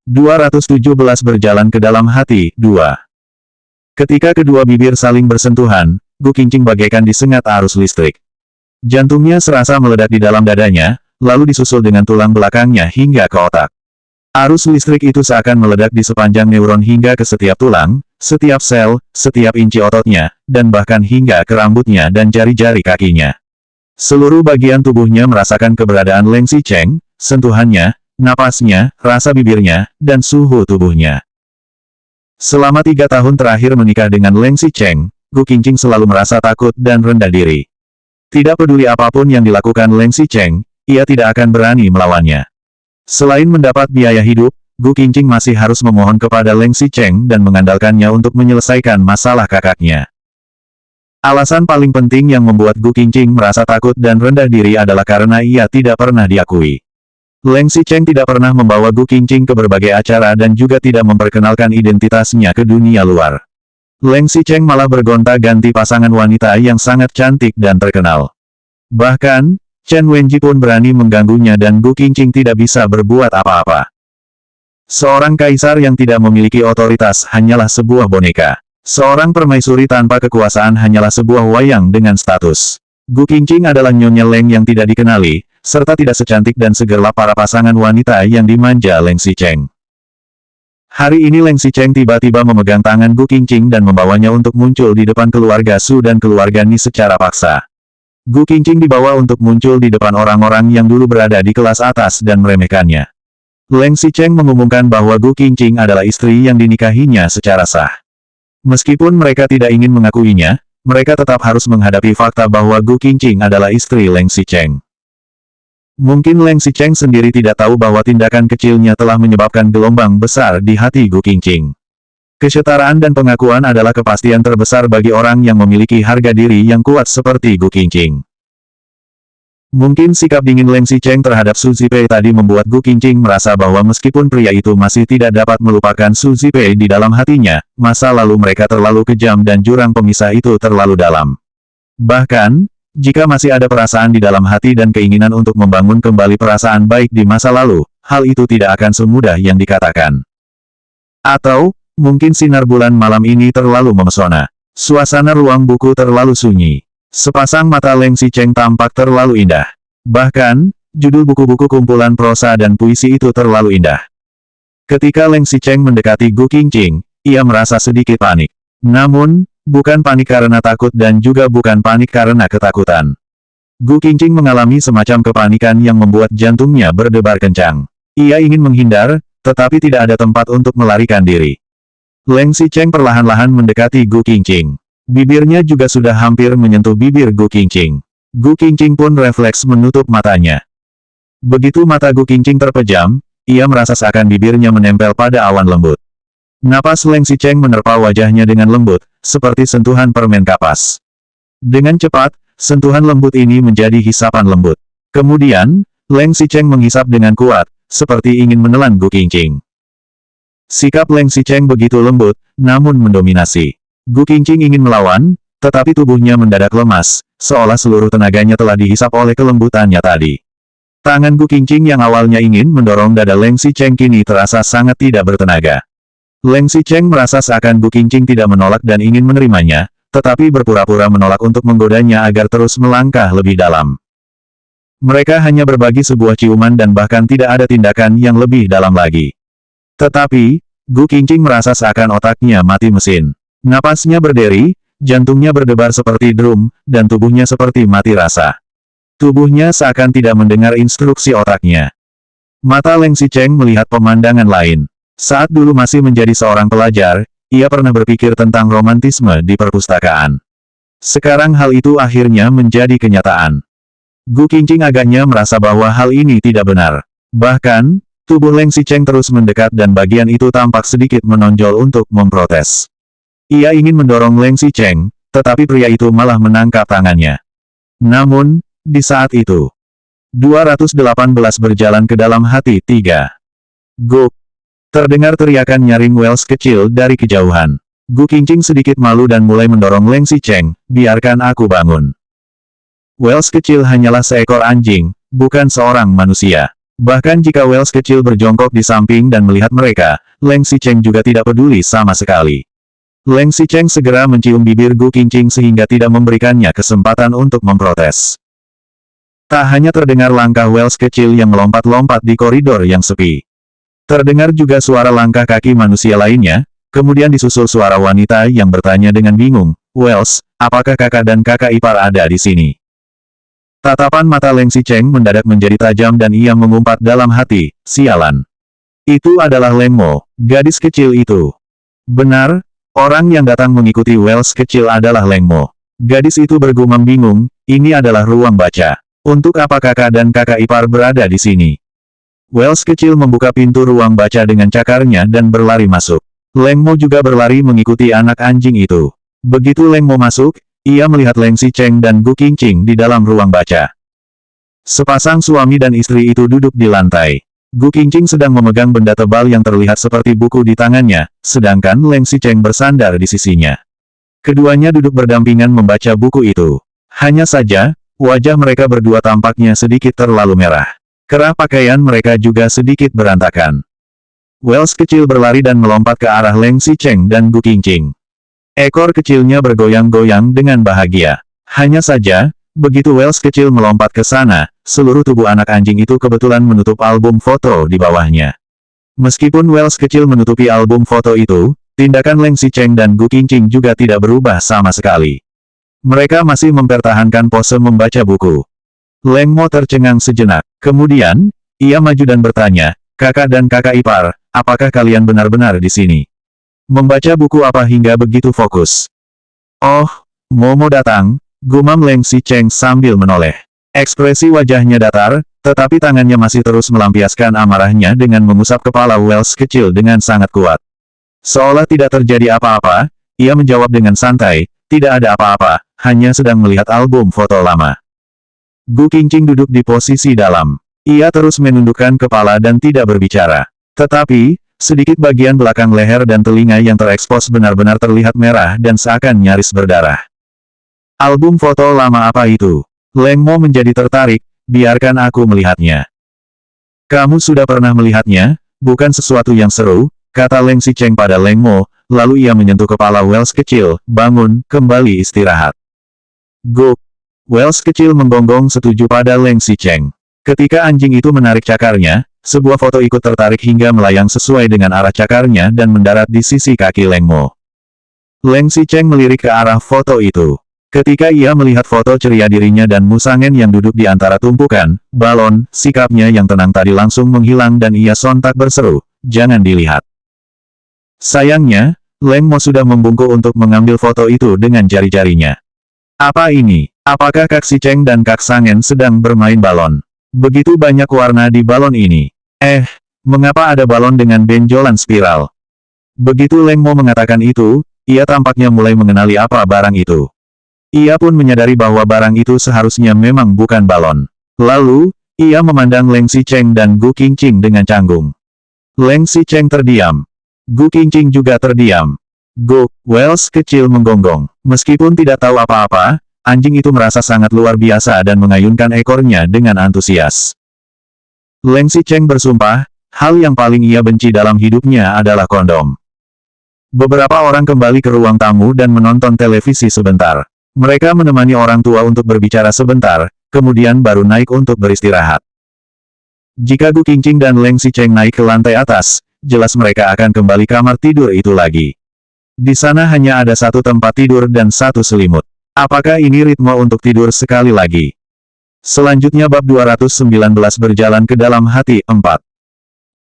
217 berjalan ke dalam hati, 2. Ketika kedua bibir saling bersentuhan, Gu Qingqing bagaikan disengat arus listrik. Jantungnya serasa meledak di dalam dadanya, lalu disusul dengan tulang belakangnya hingga ke otak. Arus listrik itu seakan meledak di sepanjang neuron hingga ke setiap tulang, setiap sel, setiap inci ototnya, dan bahkan hingga ke rambutnya dan jari-jari kakinya. Seluruh bagian tubuhnya merasakan keberadaan Leng Xicheng, sentuhannya, napasnya, rasa bibirnya, dan suhu tubuhnya. Selama 3 tahun terakhir menikah dengan Leng Xicheng, Gu Qingqing selalu merasa takut dan rendah diri. Tidak peduli apapun yang dilakukan Leng Xicheng, ia tidak akan berani melawannya. Selain mendapat biaya hidup, Gu Qingqing masih harus memohon kepada Leng Xicheng dan mengandalkannya untuk menyelesaikan masalah kakaknya. Alasan paling penting yang membuat Gu Qingqing merasa takut dan rendah diri adalah karena ia tidak pernah diakui. Leng Xicheng tidak pernah membawa Gu Qingqing ke berbagai acara dan juga tidak memperkenalkan identitasnya ke dunia luar. Leng Xicheng malah bergonta-ganti pasangan wanita yang sangat cantik dan terkenal. Bahkan, Chen Wenji pun berani mengganggunya dan Gu Qingqing tidak bisa berbuat apa-apa. Seorang kaisar yang tidak memiliki otoritas hanyalah sebuah boneka. Seorang permaisuri tanpa kekuasaan hanyalah sebuah wayang dengan status. Gu Qingqing adalah Nyonya Leng yang tidak dikenali, serta tidak secantik dan segerlap para pasangan wanita yang dimanja Leng Xicheng. Hari ini Leng Xicheng tiba-tiba memegang tangan Gu Qingqing dan membawanya untuk muncul di depan keluarga Su dan keluarga Ni secara paksa. Gu Qingqing dibawa untuk muncul di depan orang-orang yang dulu berada di kelas atas dan meremehkannya. Leng Xicheng mengumumkan bahwa Gu Qingqing adalah istri yang dinikahinya secara sah. Meskipun mereka tidak ingin mengakuinya, mereka tetap harus menghadapi fakta bahwa Gu Qingqing adalah istri Leng Xicheng. Mungkin Leng Xicheng sendiri tidak tahu bahwa tindakan kecilnya telah menyebabkan gelombang besar di hati Gu Qingqing. Kesetaraan dan pengakuan adalah kepastian terbesar bagi orang yang memiliki harga diri yang kuat seperti Gu Qingqing. Mungkin sikap dingin Leng Xicheng terhadap Su Zipei tadi membuat Gu Qingqing merasa bahwa meskipun pria itu masih tidak dapat melupakan Su Zipei di dalam hatinya, masa lalu mereka terlalu kejam dan jurang pemisah itu terlalu dalam. Bahkan, jika masih ada perasaan di dalam hati dan keinginan untuk membangun kembali perasaan baik di masa lalu, hal itu tidak akan semudah yang dikatakan. Atau, mungkin sinar bulan malam ini terlalu memesona. Suasana ruang buku terlalu sunyi. Sepasang mata Leng Xicheng tampak terlalu indah. Bahkan, judul buku-buku kumpulan prosa dan puisi itu terlalu indah. Ketika Leng Xicheng mendekati Gu Qingqing, ia merasa sedikit panik. Namun, bukan panik karena takut dan juga bukan panik karena ketakutan. Gu Qingqing mengalami semacam kepanikan yang membuat jantungnya berdebar kencang. Ia ingin menghindar, tetapi tidak ada tempat untuk melarikan diri. Leng Xicheng perlahan-lahan mendekati Gu Qingqing. Bibirnya juga sudah hampir menyentuh bibir Gu Qingqing. Gu Qingqing pun refleks menutup matanya. Begitu mata Gu Qingqing terpejam, ia merasa seakan bibirnya menempel pada awan lembut. Napas Leng Xicheng menerpa wajahnya dengan lembut, seperti sentuhan permen kapas. Dengan cepat, sentuhan lembut ini menjadi hisapan lembut. Kemudian, Leng Xicheng menghisap dengan kuat, seperti ingin menelan Gu Qingqing. Sikap Leng Xicheng begitu lembut, namun mendominasi. Gu Qingqing ingin melawan, tetapi tubuhnya mendadak lemas, seolah seluruh tenaganya telah dihisap oleh kelembutannya tadi. Tangan Gu Qingqing yang awalnya ingin mendorong dada Leng Xicheng kini terasa sangat tidak bertenaga. Leng Xicheng merasa seakan Gu Qingqing tidak menolak dan ingin menerimanya, tetapi berpura-pura menolak untuk menggodanya agar terus melangkah lebih dalam. Mereka hanya berbagi sebuah ciuman dan bahkan tidak ada tindakan yang lebih dalam lagi. Tetapi, Gu Qingqing merasa seakan otaknya mati mesin. Napasnya berderi, jantungnya berdebar seperti drum, dan tubuhnya seperti mati rasa. Tubuhnya seakan tidak mendengar instruksi otaknya. Mata Leng Xicheng melihat pemandangan lain. Saat dulu masih menjadi seorang pelajar, ia pernah berpikir tentang romantisme di perpustakaan. Sekarang hal itu akhirnya menjadi kenyataan. Gu Qingqing agaknya merasa bahwa hal ini tidak benar. Bahkan, tubuh Leng Xicheng terus mendekat dan bagian itu tampak sedikit menonjol untuk memprotes. Ia ingin mendorong Leng Xicheng, tetapi pria itu malah menangkap tangannya. Namun, di saat itu, 218 berjalan ke dalam hati 3. Guk! Terdengar teriakan nyaring Wells kecil dari kejauhan. Gu Qingqing sedikit malu dan mulai mendorong Leng Xicheng, biarkan aku bangun. Wells kecil hanyalah seekor anjing, bukan seorang manusia. Bahkan jika Wells kecil berjongkok di samping dan melihat mereka, Leng Xicheng juga tidak peduli sama sekali. Leng Xicheng segera mencium bibir Gu Qingqing sehingga tidak memberikannya kesempatan untuk memprotes. Tak hanya terdengar langkah Wells kecil yang melompat-lompat di koridor yang sepi. Terdengar juga suara langkah kaki manusia lainnya, kemudian disusul suara wanita yang bertanya dengan bingung, "Wells, apakah kakak dan kakak ipar ada di sini?" Tatapan mata Leng Xicheng mendadak menjadi tajam dan ia mengumpat dalam hati, "Sialan. Itu adalah Leng Mo, gadis kecil itu." Benar, orang yang datang mengikuti Wells kecil adalah Leng Mo. Gadis itu bergumam bingung, ini adalah ruang baca. Untuk apa kakak dan kakak ipar berada di sini? Wells kecil membuka pintu ruang baca dengan cakarnya dan berlari masuk. Leng Mo juga berlari mengikuti anak anjing itu. Begitu Leng Mo masuk, ia melihat Leng Xicheng dan Gu Qingqing di dalam ruang baca. Sepasang suami dan istri itu duduk di lantai. Gu Qingqing sedang memegang benda tebal yang terlihat seperti buku di tangannya, sedangkan Leng Xicheng bersandar di sisinya. Keduanya duduk berdampingan membaca buku itu. Hanya saja, wajah mereka berdua tampaknya sedikit terlalu merah. Kerah pakaian mereka juga sedikit berantakan. Wells kecil berlari dan melompat ke arah Leng Xicheng dan Gu Qingqing. Ekor kecilnya bergoyang-goyang dengan bahagia. Hanya saja, begitu Wells kecil melompat ke sana, seluruh tubuh anak anjing itu kebetulan menutup album foto di bawahnya. Meskipun Wells kecil menutupi album foto itu, tindakan Leng Xicheng dan Gu Qingqing juga tidak berubah sama sekali. Mereka masih mempertahankan pose membaca buku. Leng Mo tercengang sejenak. Kemudian, ia maju dan bertanya, "Kakak dan kakak ipar, apakah kalian benar-benar di sini? Membaca buku apa hingga begitu fokus?" "Oh, Momo datang," gumam Leng Xicheng sambil menoleh. Ekspresi wajahnya datar, tetapi tangannya masih terus melampiaskan amarahnya dengan mengusap kepala Wells kecil dengan sangat kuat. Seolah tidak terjadi apa-apa, ia menjawab dengan santai, "Tidak ada apa-apa, hanya sedang melihat album foto lama." Gu Qingqing duduk di posisi dalam. Ia terus menundukkan kepala dan tidak berbicara. Tetapi, sedikit bagian belakang leher dan telinga yang terekspos benar-benar terlihat merah dan seakan nyaris berdarah. "Album foto lama apa itu?" Leng Mo menjadi tertarik, "Biarkan aku melihatnya." "Kamu sudah pernah melihatnya, bukan sesuatu yang seru," kata Leng Xicheng pada Leng Mo, lalu ia menyentuh kepala Wells kecil, "Bangun, kembali istirahat." "Go." Wells kecil menggonggong setuju pada Leng Xicheng. Ketika anjing itu menarik cakarnya, sebuah foto ikut tertarik hingga melayang sesuai dengan arah cakarnya dan mendarat di sisi kaki Leng Mo. Leng Xicheng melirik ke arah foto itu. Ketika ia melihat foto ceria dirinya dan Musangen yang duduk di antara tumpukan balon, sikapnya yang tenang tadi langsung menghilang dan ia sontak berseru, "Jangan dilihat." Sayangnya, Leng Mo sudah membungkuk untuk mengambil foto itu dengan jari-jarinya. "Apa ini? Apakah Kak Xicheng dan Kak Sangen sedang bermain balon? Begitu banyak warna di balon ini. Mengapa ada balon dengan benjolan spiral?" Begitu Leng Mo mengatakan itu, ia tampaknya mulai mengenali apa barang itu. Ia pun menyadari bahwa barang itu seharusnya memang bukan balon. Lalu, ia memandang Leng Xicheng dan Gu Qingqing dengan canggung. Leng Xicheng terdiam. Gu Qingqing juga terdiam. Wells kecil menggonggong. Meskipun tidak tahu apa-apa, anjing itu merasa sangat luar biasa dan mengayunkan ekornya dengan antusias. Leng Xicheng bersumpah, hal yang paling ia benci dalam hidupnya adalah kondom. Beberapa orang kembali ke ruang tamu dan menonton televisi sebentar. Mereka menemani orang tua untuk berbicara sebentar, kemudian baru naik untuk beristirahat. Jika Gu Qingqing dan Leng Xicheng naik ke lantai atas, jelas mereka akan kembali kamar tidur itu lagi. Di sana hanya ada satu tempat tidur dan satu selimut. Apakah ini ritme untuk tidur sekali lagi? Selanjutnya bab 219 berjalan ke dalam hati 4.